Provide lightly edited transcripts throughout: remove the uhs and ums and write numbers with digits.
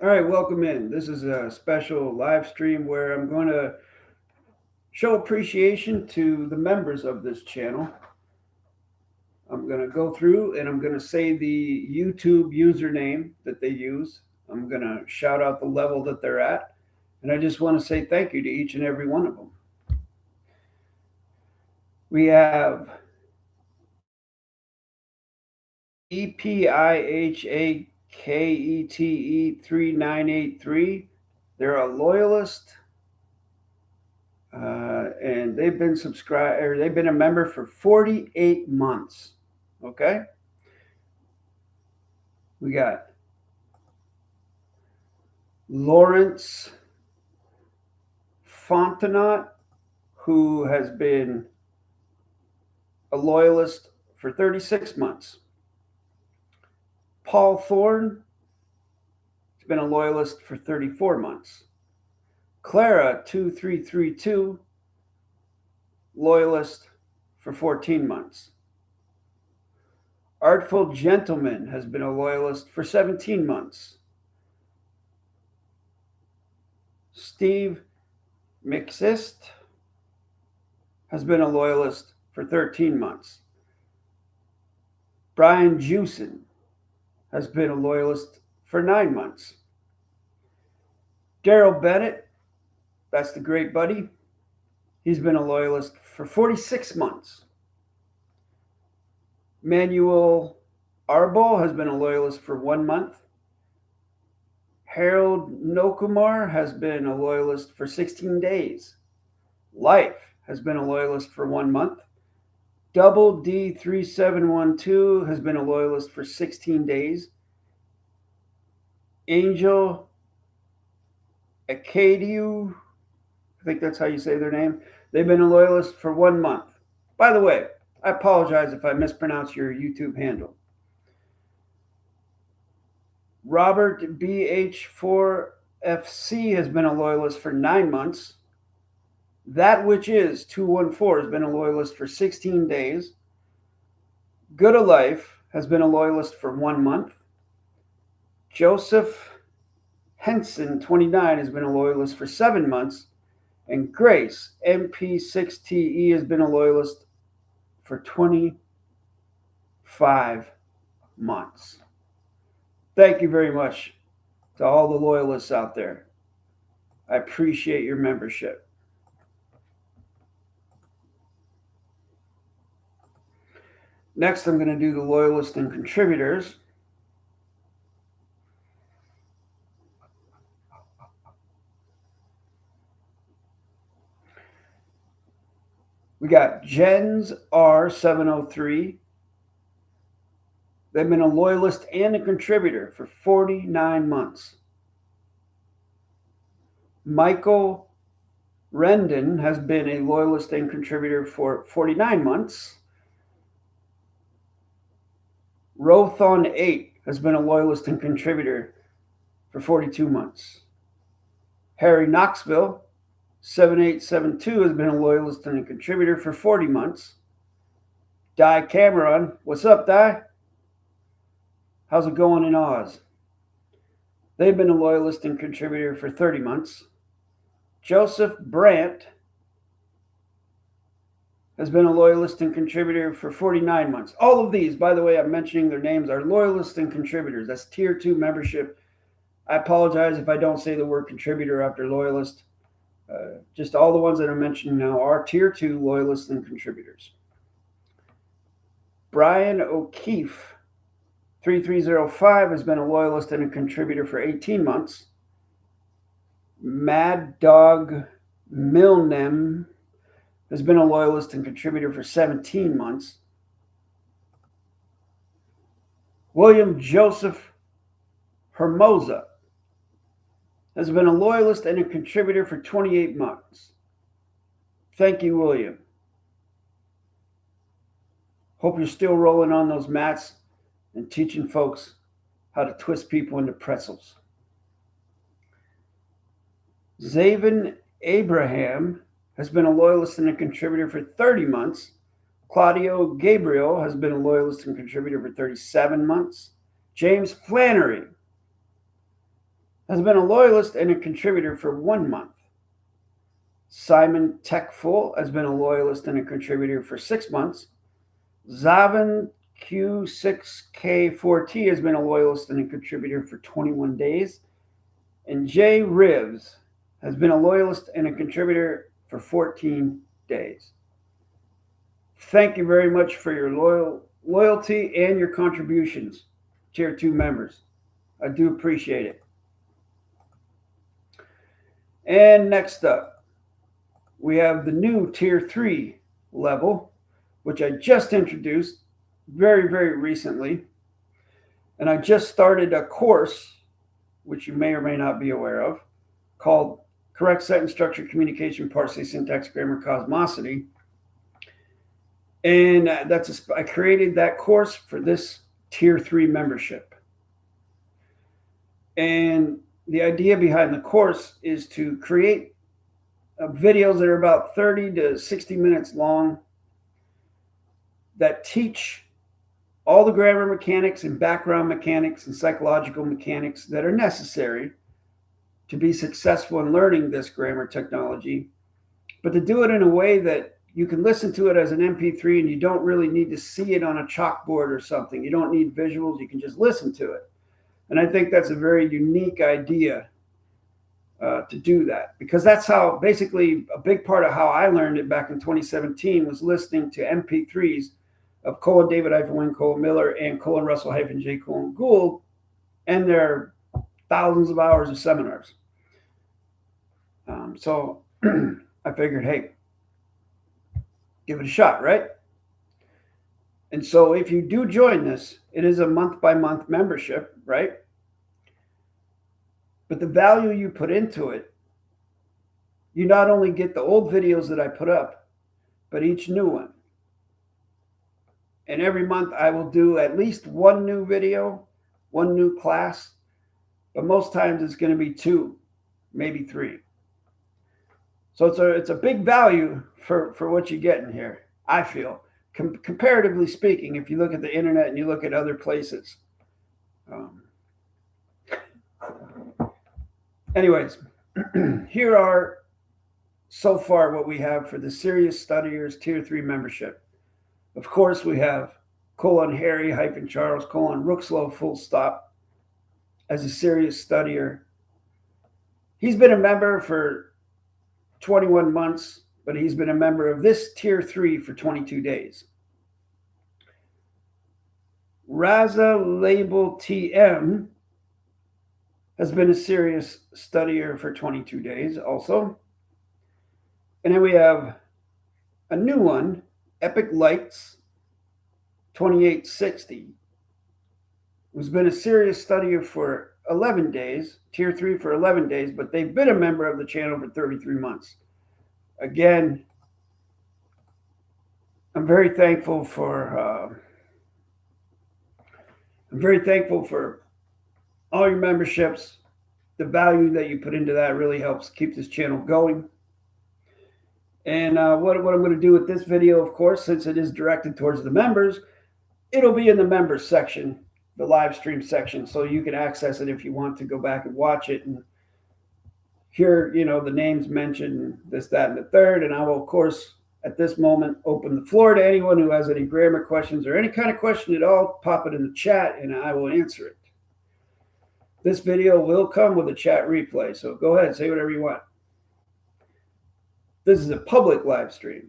All right, welcome in. This is a special live stream where I'm going to show appreciation to the members of this channel. I'm going to go through and I'm going to say the YouTube username that they use. I'm going to shout out the level that they're at. And I just want to say thank you to each and every one of them. We have EPIHAKETE3983. They're a loyalist. And they've been they've been a member for 48 months. Okay. We got Lawrence Fontenot, who has been a loyalist for 36 months. Paul Thorne has been a loyalist for 34 months. Clara 2332, loyalist for 14 months. Artful Gentleman has been a loyalist for 17 months. Steve Mixist has been a loyalist for 13 months. Brian Jewson has been a loyalist for 9 months. Daryl Bennett, that's the great buddy, he's been a loyalist for 46 months. Manuel Arbo has been a loyalist for 1 month. Harold Nokumar has been a loyalist for 16 days. Life has been a loyalist for 1 month. Double D3712 has been a loyalist for 16 days. Angel Acadiu, I think that's how you say their name. They've been a loyalist for 1 month. By the way, I apologize if I mispronounce your YouTube handle. Robert BH4FC has been a loyalist for 9 months. That which is 214 has been a loyalist for 16 days. Good of Life has been a loyalist for 1 month. Joseph Henson 29 has been a loyalist for 7 months. And Grace MP6TE has been a loyalist for 25 months. Thank you very much to all the loyalists out there. I appreciate your membership. Next, I'm going to do the loyalists and contributors. We got Jens R703. They've been a loyalist and a contributor for 49 months. Michael Rendon has been a loyalist and contributor for 49 months. Rothon 8 has been a loyalist and contributor for 42 months. Harry Knoxville 7872 has been a loyalist and a contributor for 40 months. Di Cameron, what's up, Di? How's it going in Oz? They've been a loyalist and contributor for 30 months. Joseph Brandt has been a loyalist and contributor for 49 months. All of these, by the way, I'm mentioning their names, are loyalists and contributors. That's tier 2 membership. I apologize if I don't say the word contributor after loyalist. Just all the ones that I'm mentioning now are tier 2 loyalists and contributors. Brian O'Keefe 3305 has been a loyalist and a contributor for 18 months. Mad Dog Milnem has been a loyalist and contributor for 17 months. William Joseph Hermosa has been a loyalist and a contributor for 28 months. Thank you, William. Hope you're still rolling on those mats and teaching folks how to twist people into pretzels. Zaven Abraham has been a loyalist and a contributor for 30 months. Claudio Gabriel has been a loyalist and contributor for 37 months. James Flannery has been a loyalist and a contributor for 1 month. Simon Techful has been a loyalist and a contributor for 6 months. Zavin Q6K4T has been a loyalist and a contributor for 21 days. And Jay Rivs has been a loyalist and a contributor for 14 days. Thank you very much for your loyalty and your contributions, Tier 2 members. I do appreciate it. And next up, we have the new Tier 3 level, which I just introduced very, very recently. And I just started a course, which you may or may not be aware of, called Correct Sentence Structure, Communication, Parse, Syntax, Grammar, Cosmosity. And I created that course for this Tier 3 membership. And the idea behind the course is to create videos that are about 30 to 60 minutes long that teach all the grammar mechanics and background mechanics and psychological mechanics that are necessary to be successful in learning this grammar technology, but to do it in a way that you can listen to it as an MP3 and you don't really need to see it on a chalkboard or something. You don't need visuals. You can just listen to it. And I think that's a very unique idea to do that, because that's how basically a big part of how I learned it back in 2017 was listening to MP3s of :David-WYNN, Miller, and :Russell-J. Gould, and their thousands of hours of seminars. So I figured, hey, give it a shot, right? And so if you do join this, it is a month-by-month membership, right? But the value you put into it, you not only get the old videos that I put up, but each new one. And every month I will do at least one new video, one new class, but most times it's going to be 2, maybe 3. So it's a big value for what you get in here, I feel. Comparatively speaking, if you look at the internet and you look at other places. Anyways, here are so far what we have for the Serious Studiers Tier 3 membership. Of course, we have :Harry-Charles, Rookslow, full stop, as a serious studier. He's been a member for 21 months, but he's been a member of this Tier 3 for 22 days. Raza Label TM has been a serious studier for 22 days also. And then we have a new one, Epic Lights 2860, who's been a serious studier for 11 days, Tier 3 for 11 days, but they've been a member of the channel for 33 months. Again, I'm very thankful for all your memberships. The value that you put into that really helps keep this channel going. And what I'm going to do with this video, of course, since it is directed towards the members, it'll be in the members section, the live stream section, so you can access it if you want to go back and watch it and hear, the names mentioned, this, that, and the third. And I will, of course, at this moment, open the floor to anyone who has any grammar questions or any kind of question at all. Pop it in the chat and I will answer it. This video will come with a chat replay, so go ahead, say whatever you want. This is a public live stream,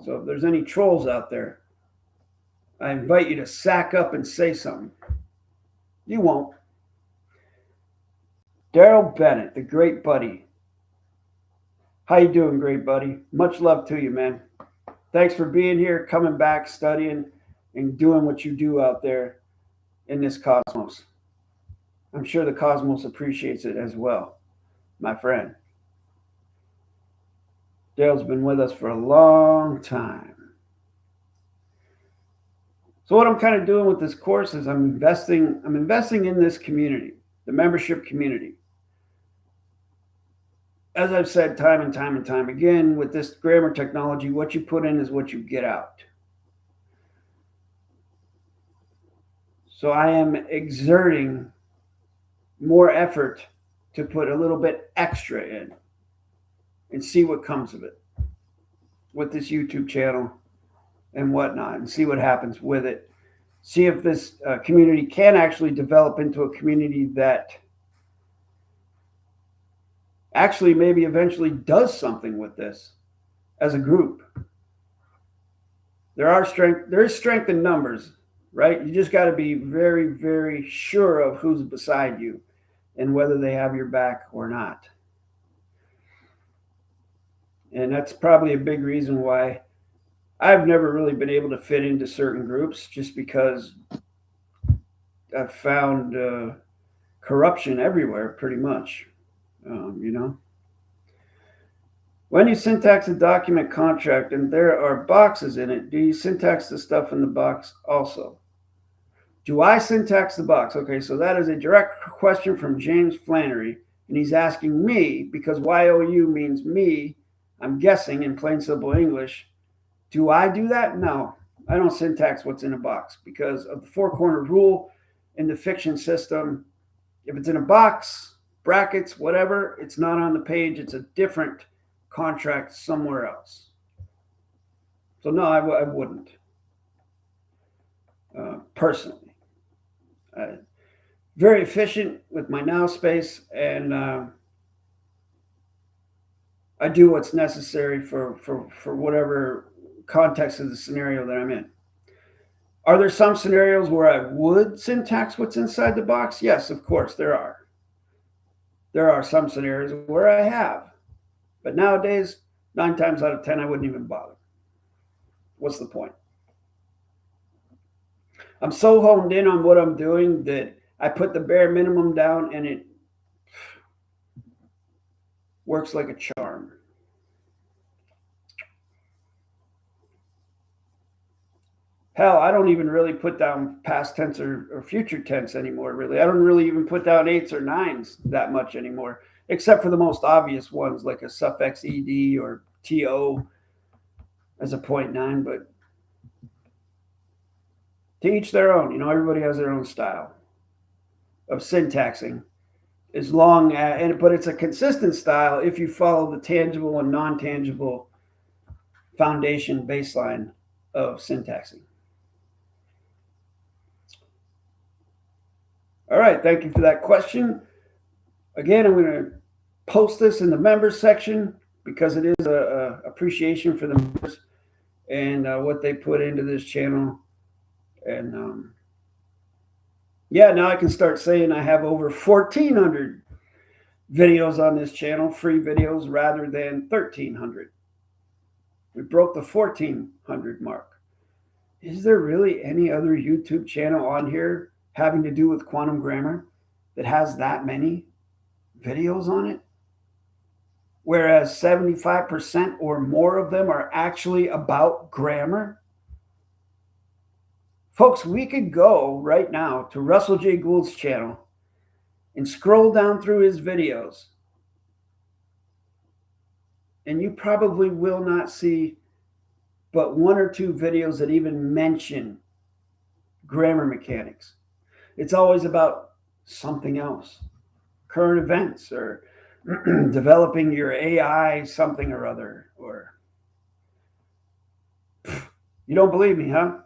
so if there's any trolls out there, I invite you to sack up and say something. You won't. Daryl Bennett, the great buddy. How you doing, great buddy? Much love to you, man. Thanks for being here, coming back, studying, and doing what you do out there in this cosmos. I'm sure the cosmos appreciates it as well, my friend. Daryl's been with us for a long time. So what I'm kind of doing with this course is I'm investing in this community, the membership community. As I've said time and time again, with this grammar technology, what you put in is what you get out. So I am exerting more effort to put a little bit extra in and see what comes of it with this YouTube channel and whatnot, and see what happens with it. See if this community can actually develop into a community that actually maybe eventually does something with this as a group. There is strength in numbers, right? You just got to be very, very sure of who's beside you and whether they have your back or not. And that's probably a big reason why I've never really been able to fit into certain groups, just because I've found corruption everywhere, pretty much. You know, when you syntax a document contract and there are boxes in it, do you syntax the stuff in the box also? Do I syntax the box? Okay, so that is a direct question from James Flannery, and he's asking me because YOU means me. I'm guessing in plain simple English. Do I do that? No, I don't syntax what's in a box because of the four-corner rule in the fiction system. If it's in a box, brackets, whatever, it's not on the page. It's a different contract somewhere else. So no, I wouldn't. Personally. Very efficient with my now space, and I do what's necessary for whatever context of the scenario that I'm in. Are there some scenarios where I would syntax what's inside the box? Yes, of course, there are. There are some scenarios where I have. But nowadays, 9 times out of 10, I wouldn't even bother. What's the point? I'm so honed in on what I'm doing that I put the bare minimum down and it works like a charm. Hell, I don't even really put down past tense or future tense anymore, really. I don't really even put down 8s or 9s that much anymore, except for the most obvious ones like a suffix ed or to as a 0.9. But to each their own. You know, everybody has their own style of syntaxing, as long as, but it's a consistent style if you follow the tangible and non-tangible foundation baseline of syntaxing. All right, thank you for that question. Again, I'm going to post this in the members section because it is a appreciation for the members and what they put into this channel. And yeah, now I can start saying I have over 1,400 videos on this channel, free videos, rather than 1,300. We broke the 1,400 mark. Is there really any other YouTube channel on here having to do with quantum grammar that has that many videos on it? Whereas 75% or more of them are actually about grammar? Folks, we could go right now to Russell J. Gould's channel and scroll down through his videos, and you probably will not see but 1 or 2 videos that even mention grammar mechanics. It's always about something else, current events, or developing your AI something or other, or you don't believe me, huh?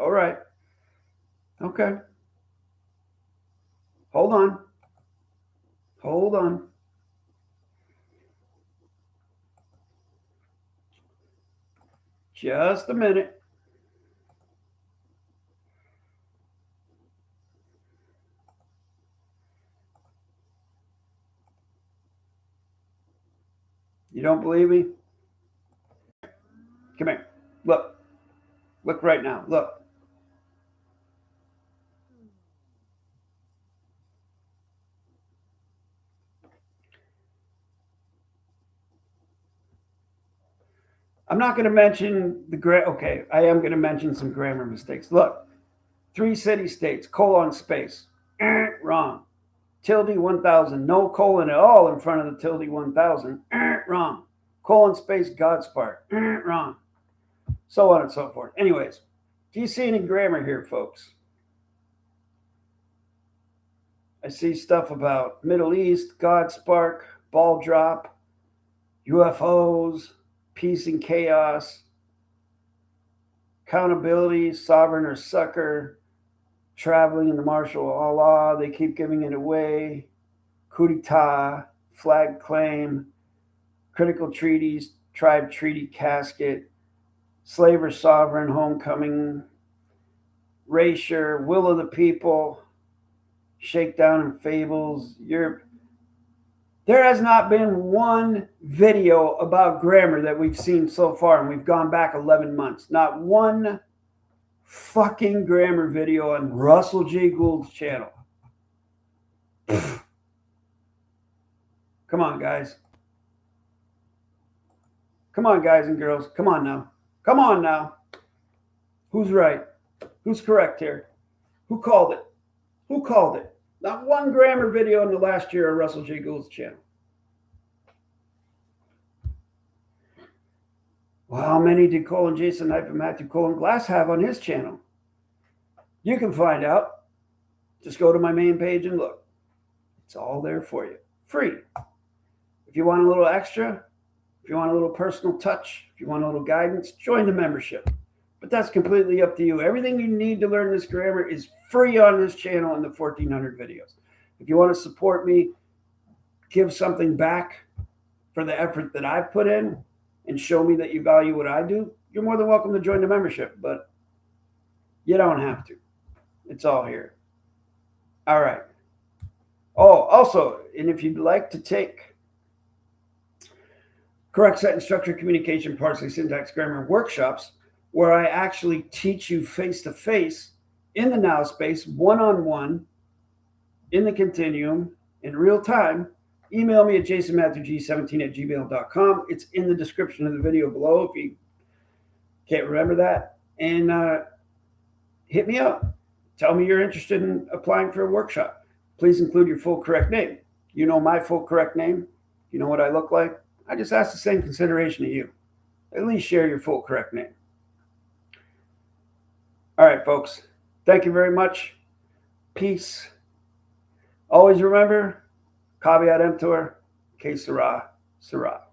All right. Okay. Hold on. Hold on. Just a minute. You don't believe me? Come here. Look. Look right now. Look. I'm not going to mention okay, I am going to mention some grammar mistakes. Look, 3 city-states, colon space, wrong. Tilde 1000, no colon at all in front of the tilde 1000, wrong. Colon space, God's part, wrong. So on and so forth. Anyways, do you see any grammar here, folks? I see stuff about Middle East, God spark, ball drop, UFOs, peace and chaos, accountability, sovereign or sucker, traveling in the martial Allah, they keep giving it away, coup d'etat, flag claim, critical treaties, tribe treaty casket, slave or sovereign, homecoming, erasure, will of the people, shakedown and fables, Europe. There has not been one video about grammar that we've seen so far, and we've gone back 11 months. Not one fucking grammar video on Russell J. Gould's channel. Come on, guys. Come on, guys and girls. Come on now. Come on now. Who's right? Who's correct here? Who called it? Who called it? Not one grammar video in the last year on Russell J. Gould's channel. Well, how many did Colin Jason Matthew Colin Glass have on his channel? You can find out. Just go to my main page and look. It's all there for you. Free. If you want a little extra, if you want a little personal touch, if you want a little guidance, join the membership. But that's completely up to you. Everything you need to learn this grammar is free on this channel in the 1,400 videos. If you want to support me, give something back for the effort that I've put in, and show me that you value what I do, you're more than welcome to join the membership, but you don't have to. It's all here. All right. Oh, also, and if you'd like to take correct sentence structure, communication, parsing, syntax, grammar workshops, where I actually teach you face-to-face in the now space, one-on-one, in the continuum, in real time, email me at jasonmatthewg17@gmail.com. It's in the description of the video below if you can't remember that. And hit me up. Tell me you're interested in applying for a workshop. Please include your full correct name. You know my full correct name. You know what I look like. I just ask the same consideration of you. At least share your full correct name. All right, folks. Thank you very much. Peace. Always remember, caveat emptor, que sera, sera.